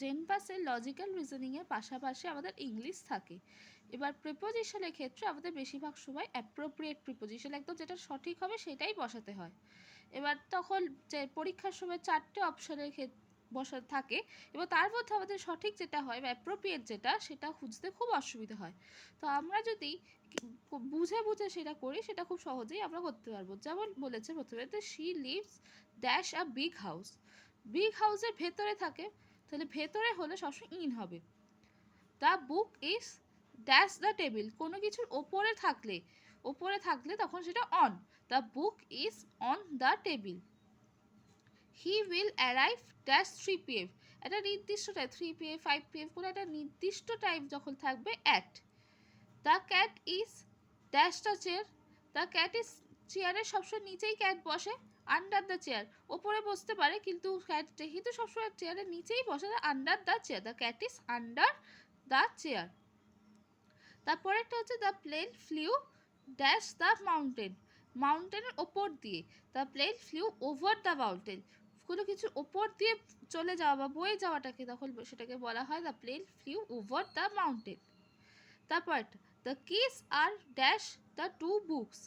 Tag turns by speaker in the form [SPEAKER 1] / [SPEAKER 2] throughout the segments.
[SPEAKER 1] জেনপাসের logical রিজনিংয়ের পাশাপাশি আমাদের English থাকে। এবার প্রিপোজিশনের ক্ষেত্রে আমাদের বেশিরভাগ সময় অ্যাপ্রোপ্রিয়েট প্রিপোজিশন, একদম যেটা সঠিক হবে সেটাই বসাতে হয়। এবার তখন যে পরীক্ষার সময় 4টে অপশনের বসা থাকে, এবং তার মধ্যে আমাদের সঠিক যেটা হয় বা অ্যাপ্রোপ্রিয়েট যেটা, সেটা খুঁজতে খুব অসুবিধা হয়। তো আমরা যদি বুঝে বুঝে সেটা করি, সেটা খুব সহজেই আমরা করতে পারবো। যেমন বলেছে প্রথমে, তো she lives dash a big house. Big হাউসের ভেতরে থাকে, তাহলে ভেতরে হলে সবসময় ইন হবে। The book is dash the table, কোনো কিছুর ওপরে থাকলে তখন সেটা on. The book is on the table. He will arrive dash 3 PM, একটা নির্দিষ্ট টাইম, 3 PM 5 PM কোনো একটা নির্দিষ্ট টাইম যখন থাকবে at. The cat is dash the chair, the cat is, চেয়ারের সবসময় নিচেই ক্যাট বসে। আন্ডার দ্য চেয়ার, ওপরে বসতে পারে কিন্তু ক্যাট যেহেতু সবসময় চেয়ারের নিচেই বসে, under the chair, the cat is under the chair. তারপরেরটা হচ্ছে the plane flew dash the mountain, মাউন্টেনের ওপর দিয়ে। The plane flew over the mountain, কোনো কিছুর ওপর দিয়ে চলে যাওয়া বা বয়ে যাওয়াটাকে তখন সেটাকে বলা হয় the plane flew over the mountain. তারপর the keys are dash the two books,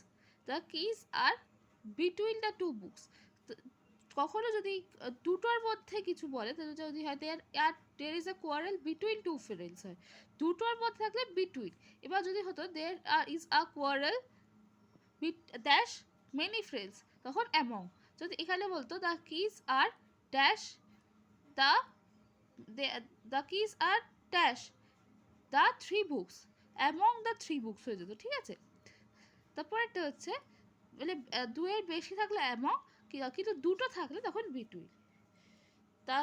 [SPEAKER 1] the keys are between the two books. কখনো যদি দুটোর মধ্যে কিছু বলে, তাহলে যদি হয় there is a quarrel between two friends হয়, দুটোর মধ্যে থাকলে বিটুইন। এবার যদি হতো there is a quarrel dash many friends, তখন অ্যামং। যদি এখানে বলতো the keys are dash the the keys are dash the 3 books, among the 3 books হয়ে যেত, ঠিক আছে। তারপর একটা হচ্ছে মানে দুয়ের বেশি থাকলে অ্যামং, কিন্তু দুটো থাকলে তখন বিটুইন। তা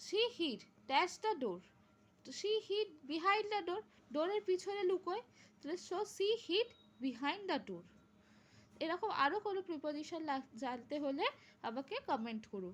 [SPEAKER 1] she hid dash the door, তো she hid behind the door, ডোরের পিছনে লুকোয়, তাহলে so she hid behind the door. এরকম আরও কোনো প্রিপোজিশন জানতে হলে আমাকে কমেন্ট করো।